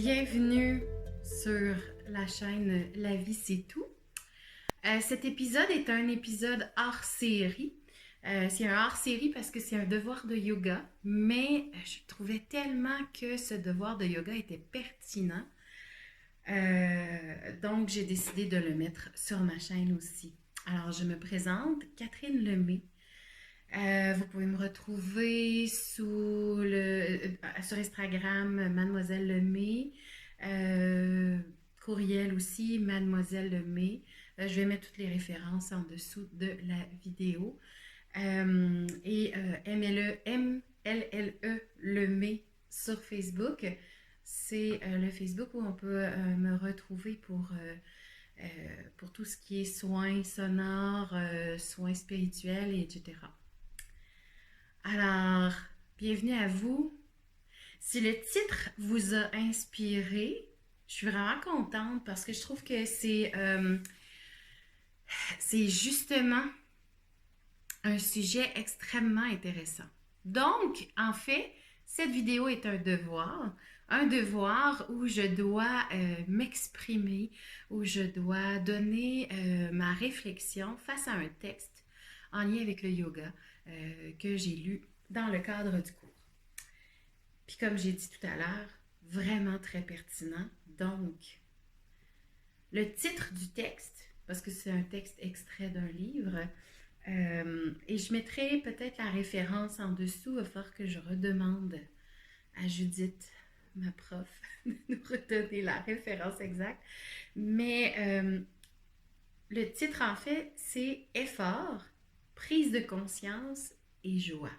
Bienvenue sur la chaîne La vie c'est tout. Cet épisode est un épisode hors série. C'est un hors série parce que c'est un devoir de yoga, mais je trouvais tellement que ce devoir de yoga était pertinent. Donc j'ai décidé de le mettre sur ma chaîne aussi. Alors je me présente, Catherine Lemay. Vous pouvez me retrouver sur Instagram, Mademoiselle Lemay. Courriel aussi, Mademoiselle Lemay. Je vais mettre toutes les références en dessous de la vidéo. MLE Lemay sur Facebook. C'est le Facebook où on peut me retrouver pour tout ce qui est soins sonores, soins spirituels, etc. Alors, bienvenue à vous. Si le titre vous a inspiré, je suis vraiment contente parce que je trouve que c'est justement un sujet extrêmement intéressant. Donc, en fait, cette vidéo est un devoir où je dois m'exprimer, où je dois donner ma réflexion face à un texte en lien avec le yoga que j'ai lu dans le cadre du cours. Puis comme j'ai dit tout à l'heure, vraiment très pertinent. Donc, le titre du texte, parce que c'est un texte extrait d'un livre, et je mettrai peut-être la référence en dessous, il va falloir que je redemande à Judith, ma prof, de nous redonner la référence exacte. Mais le titre, en fait, c'est Effort, prise de conscience et joie.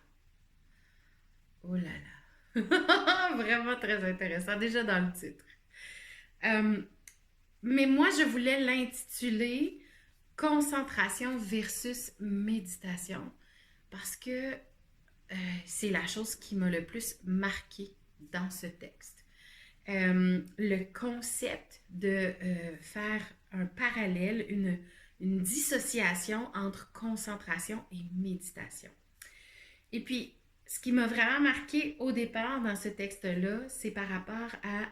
Oh là là! Vraiment très intéressant, déjà dans le titre. Mais moi, je voulais l'intituler Concentration versus méditation parce que c'est la chose qui m'a le plus marqué dans ce texte. Le concept de faire un parallèle, une dissociation entre concentration et méditation. Et puis, ce qui m'a vraiment marqué au départ dans ce texte-là, c'est par rapport à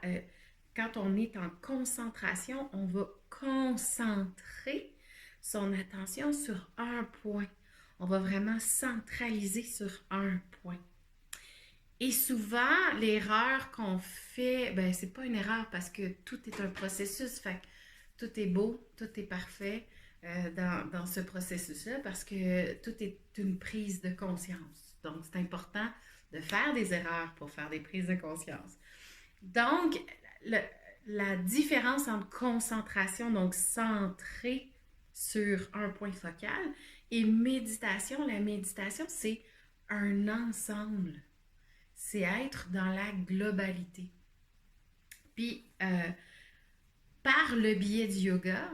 quand on est en concentration, on va concentrer son attention sur un point. On va vraiment centraliser sur un point. Et souvent, l'erreur qu'on fait, ben c'est pas une erreur parce que tout est un processus, fait que tout est beau, tout est parfait dans ce processus-là parce que tout est une prise de conscience. Donc, c'est important de faire des erreurs pour faire des prises de conscience. Donc, la différence entre concentration, donc centré sur un point focal, et méditation, la méditation, c'est un ensemble. C'est être dans la globalité. Puis, par le biais du yoga,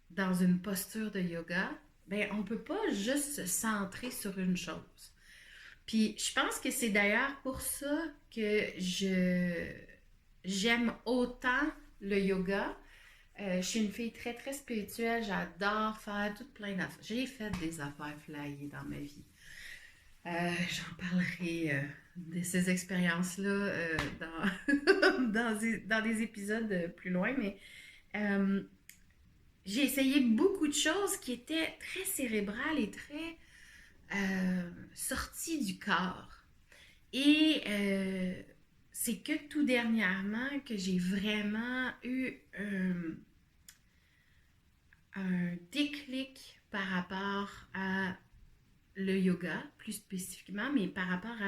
dans une posture de yoga, ben, on ne peut pas juste se centrer sur une chose. Puis, je pense que c'est d'ailleurs pour ça que j'aime autant le yoga. Je suis une fille très, très spirituelle. J'adore faire tout plein d'affaires. J'ai fait des affaires flyées dans ma vie. J'en parlerai de ces expériences-là dans des épisodes plus loin, mais j'ai essayé beaucoup de choses qui étaient très cérébrales et très sorties du corps. Et c'est que tout dernièrement que j'ai vraiment eu un déclic par rapport à le yoga, plus spécifiquement, mais par rapport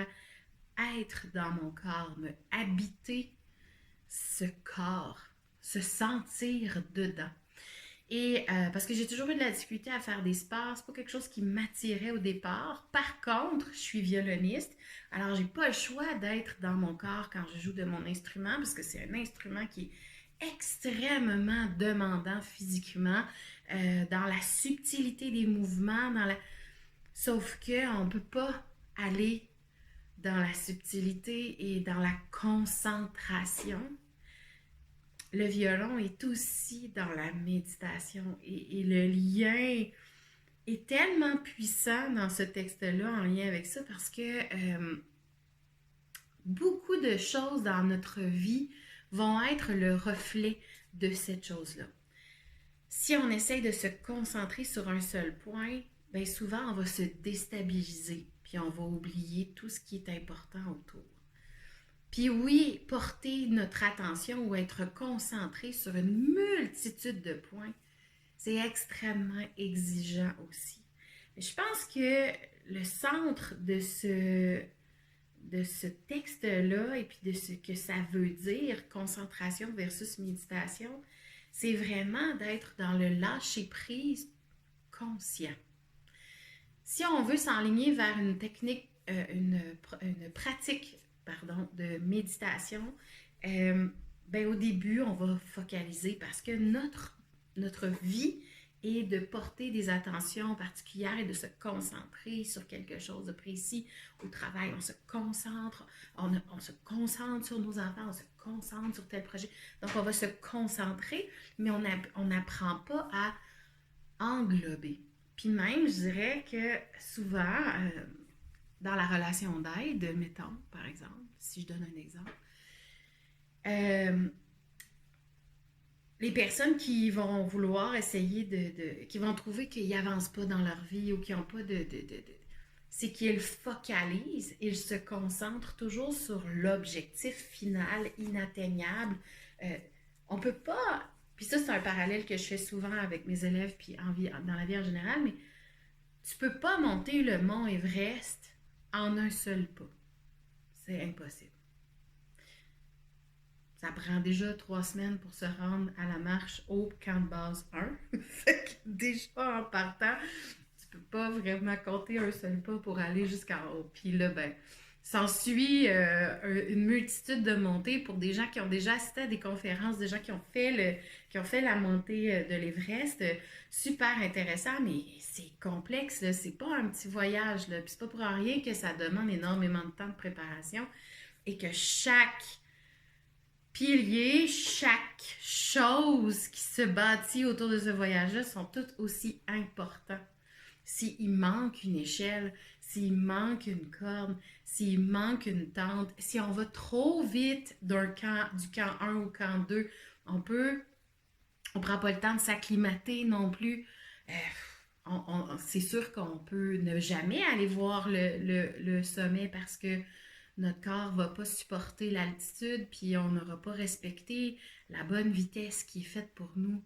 à être dans mon corps, me habiter ce corps, se sentir dedans. Et parce que j'ai toujours eu de la difficulté à faire des sports, c'est pas quelque chose qui m'attirait au départ. Par contre, je suis violoniste, alors j'ai pas le choix d'être dans mon corps quand je joue de mon instrument, parce que c'est un instrument qui est extrêmement demandant physiquement, dans la subtilité des mouvements, sauf qu'on ne peut pas aller dans la subtilité et dans la concentration. Le violon est aussi dans la méditation et le lien est tellement puissant dans ce texte-là en lien avec ça parce que beaucoup de choses dans notre vie vont être le reflet de cette chose-là. Si on essaye de se concentrer sur un seul point, bien souvent on va se déstabiliser, puis on va oublier tout ce qui est important autour. Puis oui, porter notre attention ou être concentré sur une multitude de points, c'est extrêmement exigeant aussi. Mais je pense que le centre de ce texte-là et puis de ce que ça veut dire, concentration versus méditation, c'est vraiment d'être dans le lâcher-prise conscient. Si on veut s'enligner vers une technique, une pratique de méditation, ben au début, on va focaliser parce que notre vie est de porter des attentions particulières et de se concentrer sur quelque chose de précis. Au travail, on se concentre, on se concentre sur nos enfants, on se concentre sur tel projet. Donc, on va se concentrer, mais on n'apprend pas à englober. Puis même, je dirais que souvent, dans la relation d'aide, mettons, par exemple, si je donne un exemple, les personnes qui vont vouloir essayer qui vont trouver qu'ils n'avancent pas dans leur vie ou qu'ils n'ont pas c'est qu'ils focalisent, ils se concentrent toujours sur l'objectif final inatteignable. On peut pas, puis ça c'est un parallèle que je fais souvent avec mes élèves puis dans la vie en général, mais tu peux pas monter le mont Everest en un seul pas. C'est impossible. Ça prend déjà 3 semaines pour se rendre à la marche au camp de base 1. Fait que déjà en partant, tu peux pas vraiment compter un seul pas pour aller jusqu'en haut. Puis là, ben, s'ensuit une multitude de montées pour des gens qui ont déjà assisté à des conférences, des gens qui ont fait la montée de l'Everest. Super intéressant, mais c'est complexe, là. C'est pas un petit voyage, là. Puis c'est pas pour rien que ça demande énormément de temps de préparation et que chaque piliers, chaque chose qui se bâtit autour de ce voyage-là sont toutes aussi importants. S'il manque une échelle, s'il manque une corde, s'il manque une tente, si on va trop vite du camp 1 au camp 2, on prend pas le temps de s'acclimater non plus. C'est sûr qu'on peut ne jamais aller voir le sommet parce que notre corps ne va pas supporter l'altitude, puis on n'aura pas respecté la bonne vitesse qui est faite pour nous.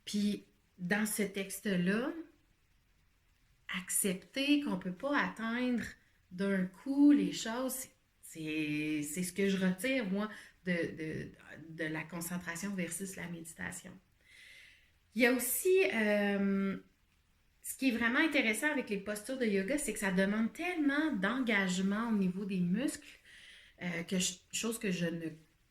Puis, dans ce texte-là, accepter qu'on ne peut pas atteindre d'un coup les choses, c'est ce que je retire, moi, de la concentration versus la méditation. Il y a aussi... ce qui est vraiment intéressant avec les postures de yoga, c'est que ça demande tellement d'engagement au niveau des muscles, chose que je ne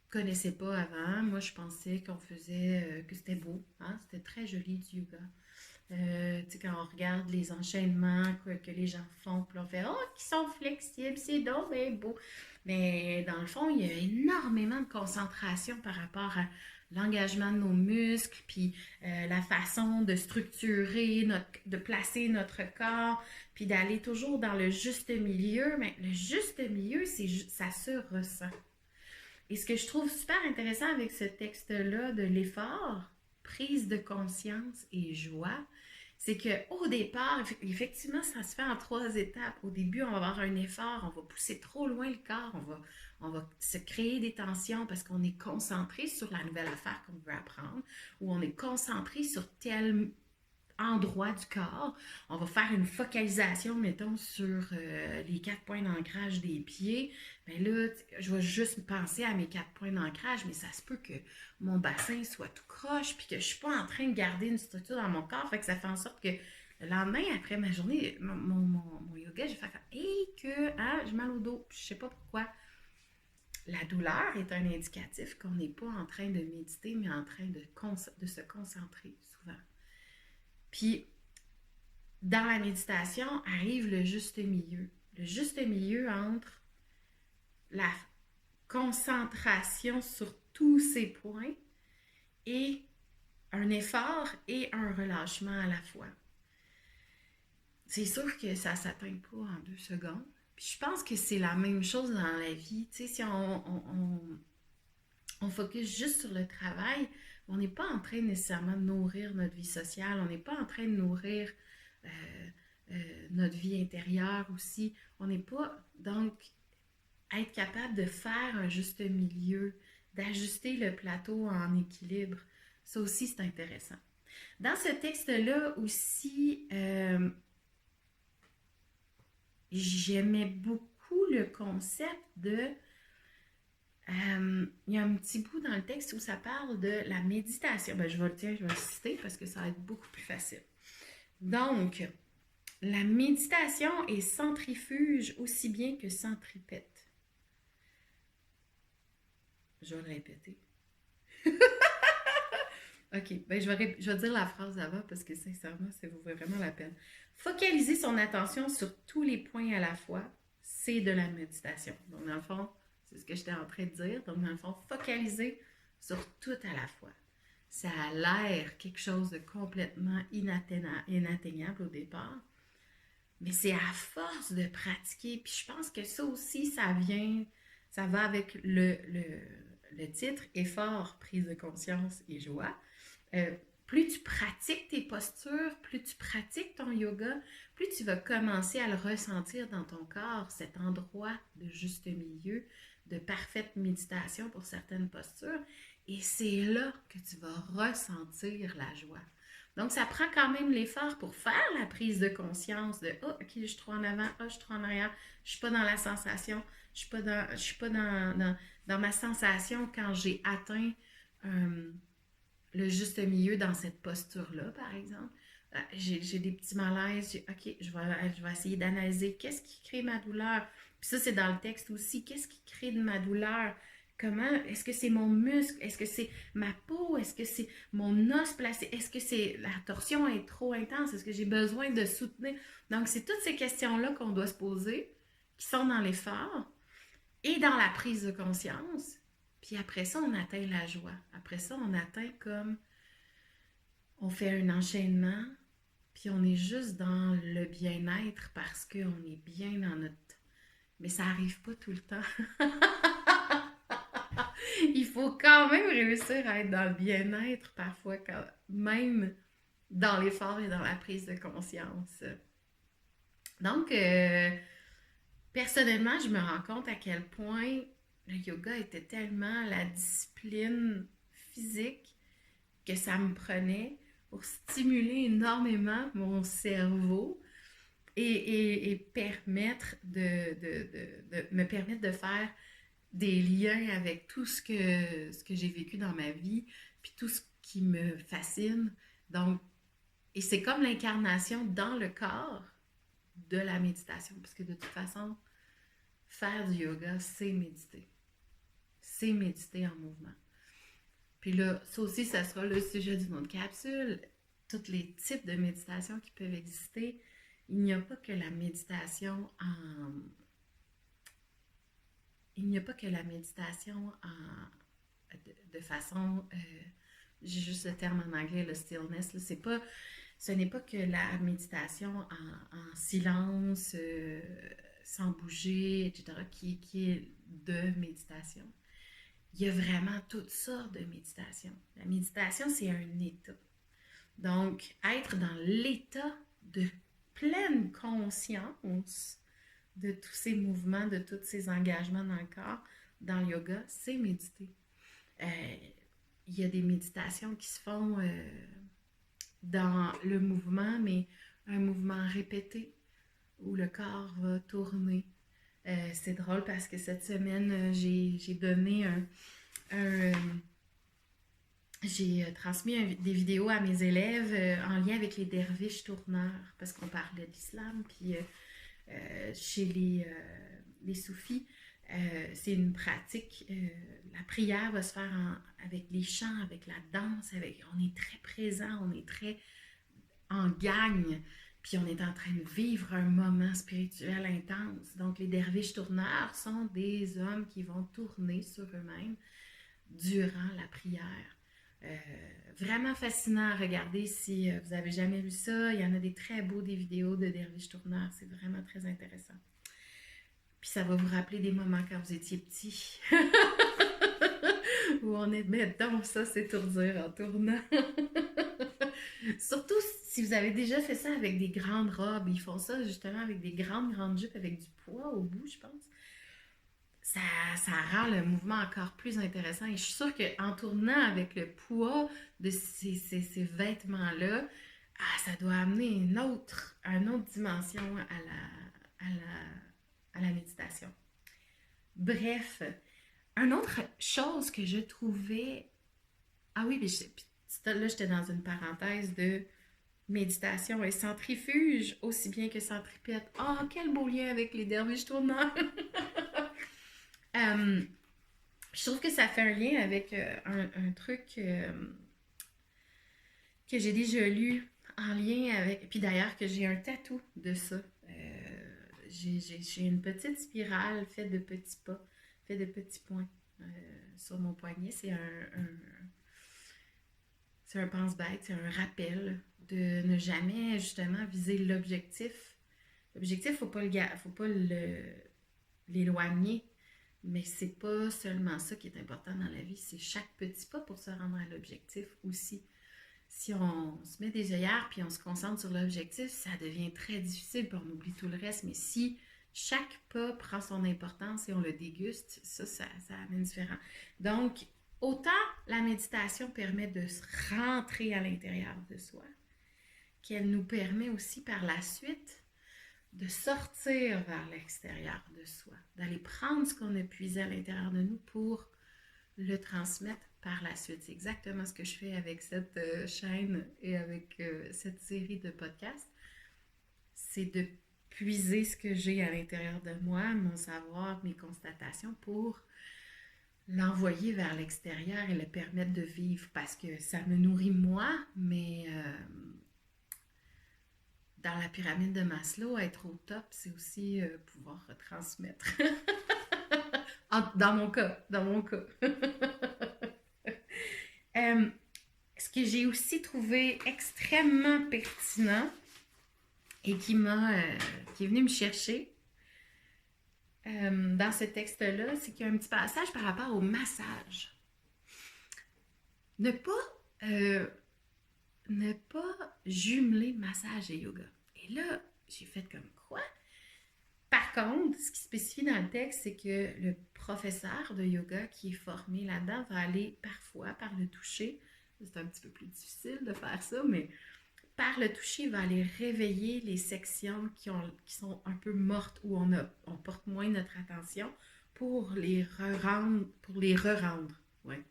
connaissais pas avant. Moi, je pensais qu'on faisait, que c'était beau, hein? C'était très joli du yoga. Tu sais, quand on regarde les enchaînements que les gens font, puis on fait « Oh, qui sont flexibles, c'est donc bien beau! » Mais dans le fond, il y a énormément de concentration par rapport à l'engagement de nos muscles, puis la façon de structurer, de placer notre corps, puis d'aller toujours dans le juste milieu. Mais le juste milieu, ça se ressent. Et ce que je trouve super intéressant avec ce texte-là de l'effort, prise de conscience et joie, c'est qu'au départ, effectivement, ça se fait en 3 étapes. Au début, on va avoir un effort, on va pousser trop loin le corps, on va se créer des tensions parce qu'on est concentré sur la nouvelle affaire qu'on veut apprendre ou on est concentré sur tel endroit du corps. On va faire une focalisation, mettons, sur les 4 points d'ancrage des pieds. Bien là, je vais juste penser à mes 4 points d'ancrage, mais ça se peut que mon bassin soit tout croche, puis que je ne suis pas en train de garder une structure dans mon corps. Fait que ça fait en sorte que le lendemain, après ma journée, mon yoga, je vais faire « Hey, j'ai mal au dos. » Je ne sais pas pourquoi. La douleur est un indicatif qu'on n'est pas en train de méditer, mais en train de se concentrer souvent. Puis, dans la méditation, arrive le juste milieu. Le juste milieu entre la concentration sur tous ces points et un effort et un relâchement à la fois. C'est sûr que ça ne s'atteint pas en 2 secondes. Puis je pense que c'est la même chose dans la vie. Tu sais, si on focus juste sur le travail, on n'est pas en train nécessairement de nourrir notre vie sociale, on n'est pas en train de nourrir notre vie intérieure aussi. On n'est pas, donc, être capable de faire un juste milieu, d'ajuster le plateau en équilibre, ça aussi c'est intéressant. Dans ce texte-là aussi, j'aimais beaucoup le concept de... il y a un petit bout dans le texte où ça parle de la méditation. Ben, je vais le citer parce que ça va être beaucoup plus facile. Donc, la méditation est centrifuge aussi bien que centripète. Je vais le répéter. OK, ben je vais dire la phrase avant parce que sincèrement, ça vaut vraiment la peine. Focaliser son attention sur tous les points à la fois, c'est de la méditation. Donc, dans le fond, c'est ce que j'étais en train de dire. Donc, dans le fond, focaliser sur tout à la fois. Ça a l'air quelque chose de complètement inatteignable au départ, mais c'est à force de pratiquer. Puis je pense que ça aussi, ça va avec le titre « Effort, prise de conscience et joie ». Plus tu pratiques tes postures, plus tu pratiques ton yoga, plus tu vas commencer à le ressentir dans ton corps, cet endroit de juste milieu, de parfaite méditation pour certaines postures. Et c'est là que tu vas ressentir la joie. Donc, ça prend quand même l'effort pour faire la prise de conscience de « Oh, OK, je suis trop en avant, oh, je suis trop en arrière, je ne suis pas dans la sensation, je ne suis pas dans ma sensation quand j'ai atteint le juste milieu dans cette posture-là, par exemple. J'ai des petits malaises, OK, je vais essayer d'analyser qu'est-ce qui crée ma douleur. Puis ça, c'est dans le texte aussi. Qu'est-ce qui crée de ma douleur? Comment? Est-ce que c'est mon muscle? Est-ce que c'est ma peau? Est-ce que c'est mon os placé? Est-ce que c'est la torsion est trop intense? Est-ce que j'ai besoin de soutenir? Donc, c'est toutes ces questions-là qu'on doit se poser, qui sont dans l'effort et dans la prise de conscience. Puis après ça, on atteint la joie. Après ça, on atteint comme... On fait un enchaînement, puis on est juste dans le bien-être parce qu'on est bien dans notre... Mais ça n'arrive pas tout le temps. Il faut quand même réussir à être dans le bien-être parfois, même dans l'effort et dans la prise de conscience. Donc, personnellement, je me rends compte à quel point le yoga était tellement la discipline physique que ça me prenait pour stimuler énormément mon cerveau et me permettre de faire des liens avec tout ce que j'ai vécu dans ma vie, puis tout ce qui me fascine. Donc, et c'est comme l'incarnation dans le corps de la méditation, parce que de toute façon, faire du yoga, c'est méditer. C'est méditer en mouvement. Puis là, ça aussi, ça sera le sujet d'une autre capsule. Tous les types de méditation qui peuvent exister. Il n'y a pas que la méditation de façon... j'ai juste le terme en anglais, le stillness. Là, ce n'est pas que la méditation en silence, sans bouger, etc., qui est de méditation. Il y a vraiment toutes sortes de méditation. La méditation, c'est un état. Donc, être dans l'état de pleine conscience de tous ces mouvements, de tous ces engagements dans le corps, dans le yoga, c'est méditer. Il y a des méditations qui se font dans le mouvement, mais un mouvement répété où le corps va tourner. C'est drôle parce que cette semaine, j'ai donné j'ai transmis des vidéos à mes élèves en lien avec les derviches tourneurs, parce qu'on parlait de l'islam, puis chez les soufis, c'est une pratique, la prière va se faire avec les chants, avec la danse, on est très présent, on est très en gagne, puis on est en train de vivre un moment spirituel intense. Donc les derviches tourneurs sont des hommes qui vont tourner sur eux-mêmes durant la prière. Vraiment fascinant à regarder si vous n'avez jamais vu ça. Il y en a des très beaux des vidéos de derviches tourneurs, c'est vraiment très intéressant. Puis ça va vous rappeler des moments quand vous étiez petit. où on est, mais donc ça, s'étourdir en tournant. Surtout si vous avez déjà fait ça avec des grandes robes. Ils font ça justement avec des grandes jupes avec du poids au bout, je pense. Ça, ça rend le mouvement encore plus intéressant. Et je suis sûre qu'en tournant avec le poids de ces vêtements-là, ça doit amener une autre dimension à la méditation. Bref, une autre chose que je trouvais... Ah oui, mais là, j'étais dans une parenthèse de méditation et centrifuge, aussi bien que centripète. Oh, quel beau lien avec les derviches tournants! Euh, je trouve que ça fait un lien avec un truc que j'ai déjà lu en lien avec... Puis d'ailleurs, que j'ai un tatou de ça. J'ai une petite spirale faite de petits pas, faite de petits points sur mon poignet. C'est un pense-bête, c'est un rappel de ne jamais justement viser l'objectif. L'objectif, faut pas l'éloigner, mais c'est pas seulement ça qui est important dans la vie, c'est chaque petit pas pour se rendre à l'objectif aussi. Si on se met des œillères puis on se concentre sur l'objectif, ça devient très difficile puis on oublie tout le reste. Mais si chaque pas prend son importance et on le déguste, ça amène différent. Donc, autant la méditation permet de se rentrer à l'intérieur de soi, qu'elle nous permet aussi par la suite de sortir vers l'extérieur de soi, d'aller prendre ce qu'on a puisé à l'intérieur de nous pour le transmettre par la suite. C'est exactement ce que je fais avec cette chaîne et avec cette série de podcasts. C'est de puiser ce que j'ai à l'intérieur de moi, mon savoir, mes constatations pour l'envoyer vers l'extérieur et le permettre de vivre parce que ça me nourrit moi, mais dans la pyramide de Maslow, être au top, c'est aussi pouvoir retransmettre. Dans mon cas, ce que j'ai aussi trouvé extrêmement pertinent et qui est venu me chercher dans ce texte-là, c'est qu'il y a un petit passage par rapport au massage. Ne pas jumeler massage et yoga. Et là, j'ai fait comme quoi? Par contre, ce qui spécifie dans le texte, c'est que le professeur de yoga qui est formé là-dedans va aller parfois par le toucher. C'est un petit peu plus difficile de faire ça, mais par le toucher, il va aller réveiller les sections qui sont un peu mortes, où on porte moins notre attention pour les re-rendre. Ouais.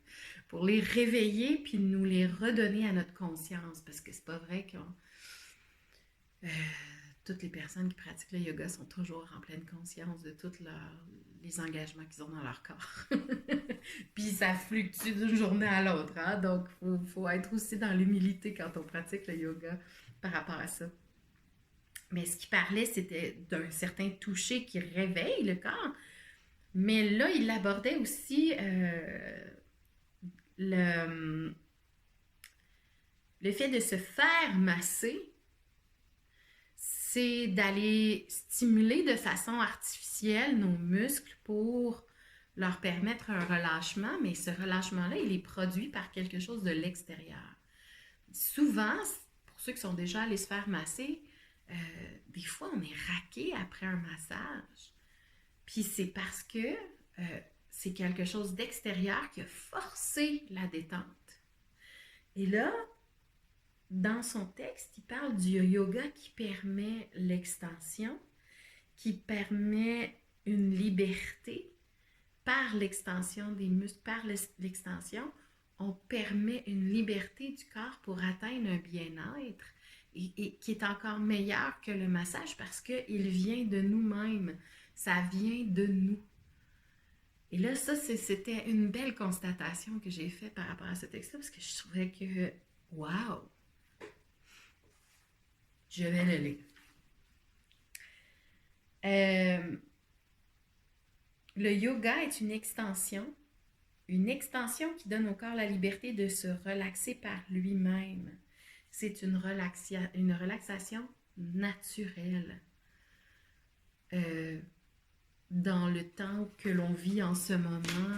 Pour les réveiller puis nous les redonner à notre conscience. Parce que c'est pas vrai toutes les personnes qui pratiquent le yoga sont toujours en pleine conscience de tous les engagements qu'ils ont dans leur corps. Puis ça fluctue d'une journée à l'autre. Hein? Donc, il faut être aussi dans l'humilité quand on pratique le yoga par rapport à ça. Mais ce qu'il parlait, c'était d'un certain toucher qui réveille le corps. Mais là, il abordait aussi le fait de se faire masser, c'est d'aller stimuler de façon artificielle nos muscles pour leur permettre un relâchement, mais ce relâchement-là, il est produit par quelque chose de l'extérieur. Souvent, pour ceux qui sont déjà allés se faire masser, des fois, on est raqué après un massage. Puis c'est parce que c'est quelque chose d'extérieur qui a forcé la détente. Et là, dans son texte, il parle du yoga qui permet l'extension, qui permet une liberté par l'extension des muscles, par l'extension. On permet une liberté du corps pour atteindre un bien-être et qui est encore meilleur que le massage parce qu'il vient de nous-mêmes. Ça vient de nous. Et là, ça, c'était une belle constatation que j'ai faite par rapport à ce texte-là parce que je trouvais que, wow! Je vais le lire. Le yoga est une extension qui donne au corps la liberté de se relaxer par lui-même. C'est une relaxation naturelle. dans le temps que l'on vit en ce moment,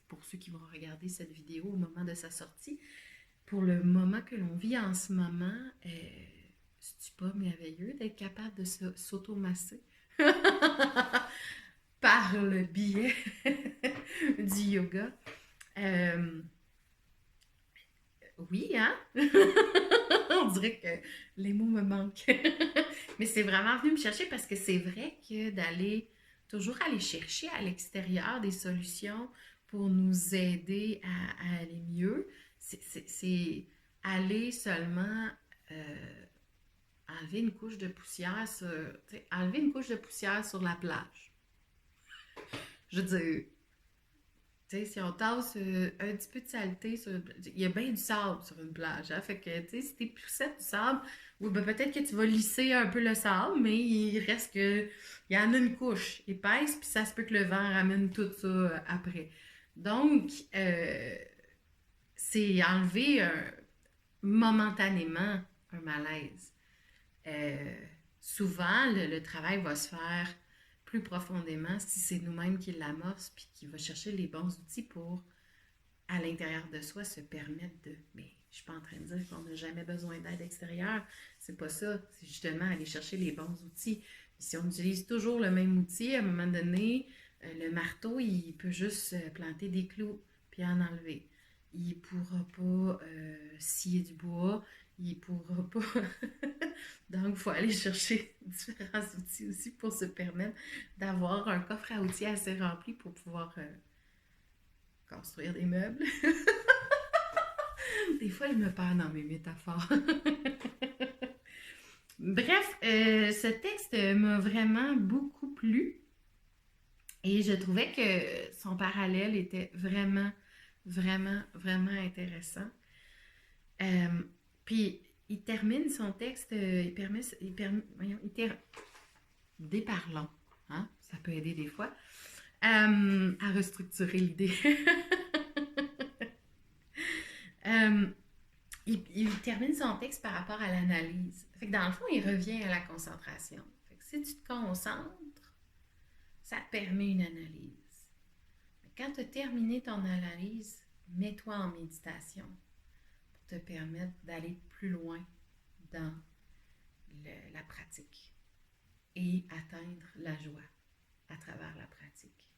pour ceux qui vont regarder cette vidéo au moment de sa sortie, pour le moment que l'on vit en ce moment, c'est-tu pas merveilleux d'être capable de s'automasser par le biais du yoga? Euh, oui, hein? On dirait que les mots me manquent. Mais c'est vraiment venu me chercher parce que c'est vrai que d'aller toujours aller chercher à l'extérieur des solutions pour nous aider à aller mieux, c'est aller seulement enlever une couche de poussière sur, enlever une couche de poussière sur la plage. Je veux dire, tu sais, si on tasse un petit peu de saleté sur il y a bien du sable sur une plage, hein? Fait que, tu sais, si t'es poussette du sable, oui, ben peut-être que tu vas lisser un peu le sable, mais il reste que, il y en a une couche épaisse, puis ça se peut que le vent ramène tout ça après. Donc, c'est enlever momentanément un malaise. Euh, Souvent, le travail va se faire plus profondément si c'est nous-mêmes qui l'amorce puis qui va chercher les bons outils pour, à l'intérieur de soi, se permettre de... Mais je suis pas en train de dire qu'on n'a jamais besoin d'aide extérieure. C'est pas ça. C'est justement aller chercher les bons outils. Puis si on utilise toujours le même outil, à un moment donné, le marteau, il peut juste planter des clous puis en enlever. Il ne pourra pas scier du bois. Il ne pourra pas... Donc, il faut aller chercher différents outils aussi pour se permettre d'avoir un coffre à outils assez rempli pour pouvoir construire des meubles. Des fois, je me perds dans mes métaphores. Bref, ce texte m'a vraiment beaucoup plu et je trouvais que son parallèle était vraiment, vraiment, vraiment intéressant. Euh, Puis, il termine son texte, déparlant, hein? Ça peut aider des fois, à restructurer l'idée. euh, il termine son texte par rapport à l'analyse. Fait que dans le fond, il revient à la concentration. Fait que si tu te concentres, ça te permet une analyse. Quand tu as terminé ton analyse, mets-toi en méditation pour te permettre d'aller plus loin dans la pratique et atteindre la joie à travers la pratique.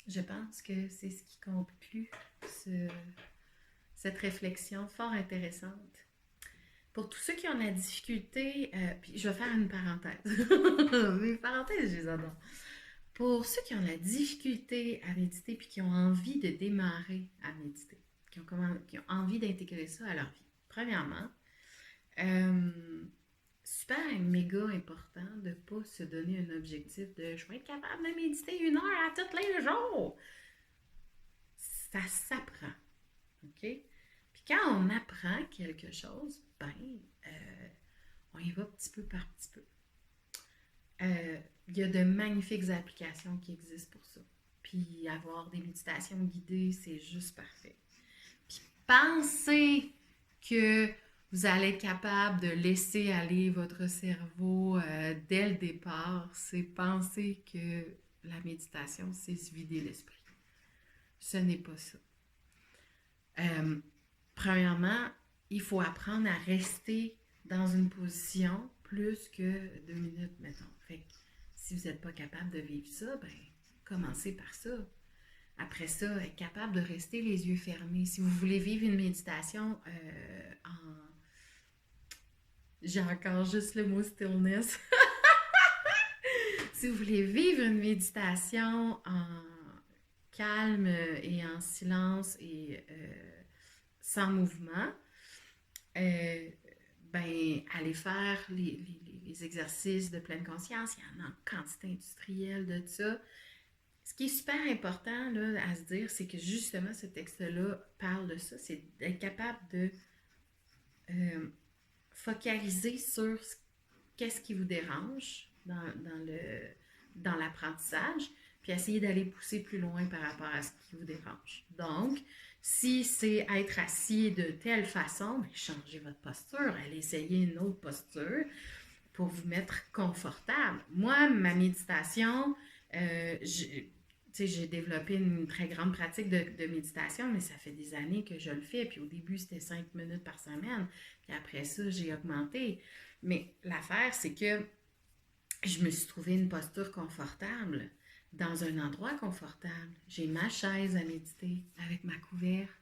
Je pense que c'est ce qui conclut cette réflexion fort intéressante. Pour tous ceux qui ont la difficulté, puis je vais faire une parenthèse. Mes parenthèses, je les adore. Pour ceux qui ont la difficulté à méditer puis qui ont envie de démarrer à méditer, qui ont envie d'intégrer ça à leur vie. Premièrement, super méga important de ne pas se donner un objectif de je vais être capable de méditer 1 heure à tous les jours. Ça s'apprend. OK? Puis quand on apprend quelque chose, ben, on y va petit peu par petit peu. Il y a de magnifiques applications qui existent pour ça. Puis avoir des méditations guidées, c'est juste parfait. Puis pensez que vous allez être capable de laisser aller votre cerveau dès le départ. C'est penser que la méditation, c'est se vider l'esprit. Ce n'est pas ça. Premièrement, il faut apprendre à rester dans une position plus que 2 minutes, mettons. Fait que si vous n'êtes pas capable de vivre ça, ben commencez par ça. Après ça, être capable de rester les yeux fermés. Si vous voulez vivre une méditation j'ai encore juste le mot stillness. Si vous voulez vivre une méditation en calme et en silence et sans mouvement, ben, allez faire les exercices de pleine conscience. Il y en a en quantité industrielle de ça. Ce qui est super important là, à se dire, c'est que justement, ce texte-là parle de ça. C'est d'être capable de focaliser sur qu'est-ce qui vous dérange dans l'apprentissage, puis essayer d'aller pousser plus loin par rapport à ce qui vous dérange. Donc, si c'est être assis de telle façon, changez votre posture, allez essayer une autre posture. pour vous mettre confortable. Moi, ma méditation, j'ai développé une très grande pratique de méditation, mais ça fait des années que je le fais. Puis au début, c'était 5 minutes par semaine. Puis après ça, j'ai augmenté. Mais l'affaire, c'est que je me suis trouvé une posture confortable dans un endroit confortable. J'ai ma chaise à méditer avec ma couverture.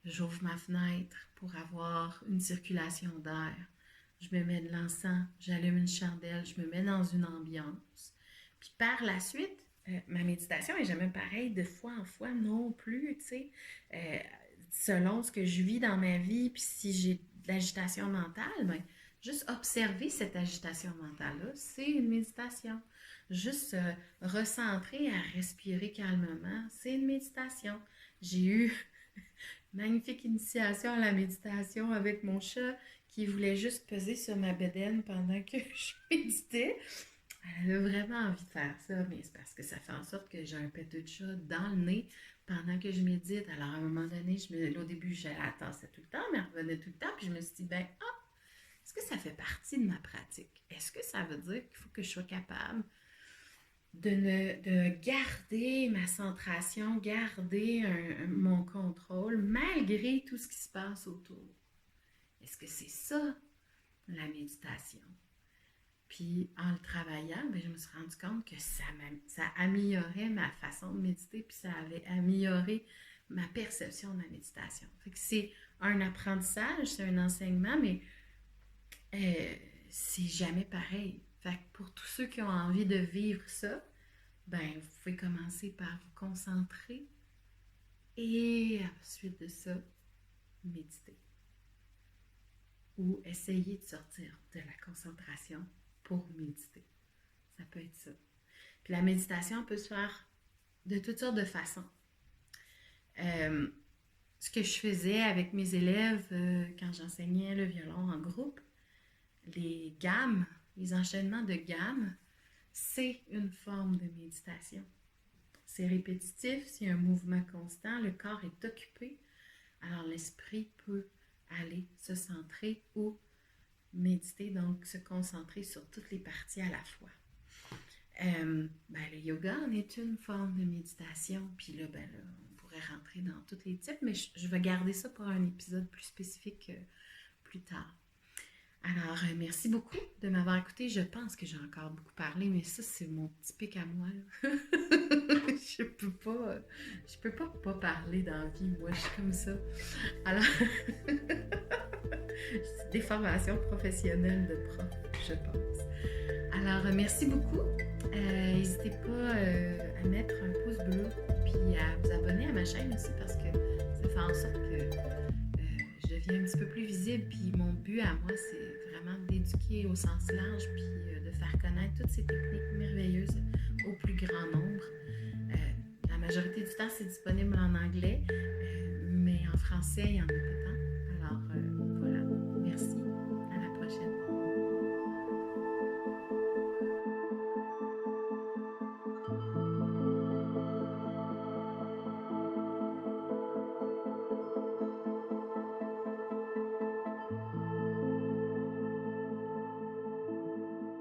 J'ouvre ma fenêtre pour avoir une circulation d'air. Je me mets de l'encens, j'allume une chandelle, je me mets dans une ambiance. Puis par la suite, ma méditation n'est jamais pareille de fois en fois non plus, tu sais. Selon ce que je vis dans ma vie, puis si j'ai de l'agitation mentale, ben, juste observer cette agitation mentale-là, c'est une méditation. Juste recentrer à respirer calmement, c'est une méditation. J'ai eu magnifique initiation à la méditation avec mon chat qui voulait juste peser sur ma bedaine pendant que je méditais. Elle a vraiment envie de faire ça, mais c'est parce que ça fait en sorte que j'ai un péteux de chat dans le nez pendant que je médite. Alors, à un moment donné, au début, je la tassais tout le temps, mais elle revenait tout le temps, puis je me suis dit, est-ce que ça fait partie de ma pratique? Est-ce que ça veut dire qu'il faut que je sois capable de garder ma centration, garder mon contrôle, malgré tout ce qui se passe autour? Est-ce que c'est ça, la méditation? Puis en le travaillant, je me suis rendu compte que ça améliorait ma façon de méditer, puis ça avait amélioré ma perception de la méditation. Fait que c'est un apprentissage, c'est un enseignement, mais c'est jamais pareil. Fait que pour tous ceux qui ont envie de vivre ça, vous pouvez commencer par vous concentrer et ensuite de ça, méditer. Ou essayer de sortir de la concentration pour méditer. Ça peut être ça. Puis la méditation peut se faire de toutes sortes de façons. Ce que je faisais avec mes élèves quand j'enseignais le violon en groupe, les gammes, les enchaînements de gammes, c'est une forme de méditation. C'est répétitif, c'est un mouvement constant, le corps est occupé, alors l'esprit peut aller se centrer ou méditer, donc se concentrer sur toutes les parties à la fois. Le yoga en est une forme de méditation, puis là, on pourrait rentrer dans tous les types, mais je vais garder ça pour un épisode plus spécifique plus tard. Alors, merci beaucoup de m'avoir écouté. Je pense que j'ai encore beaucoup parlé, mais ça, c'est mon petit pic à moi. Je peux pas parler dans la vie. Moi, je suis comme ça. Alors, c'est des formations professionnelles de prof, je pense. Alors, merci beaucoup. N'hésitez pas à mettre un pouce bleu puis à vous abonner à ma chaîne aussi parce que ça fait en sorte que je deviens un petit peu plus visible. Puis mon but à moi, c'est vraiment d'éduquer au sens large puis de faire connaître toutes ces techniques merveilleuses au plus grand nombre. La majorité du temps, c'est disponible en anglais, mais en français, il y en a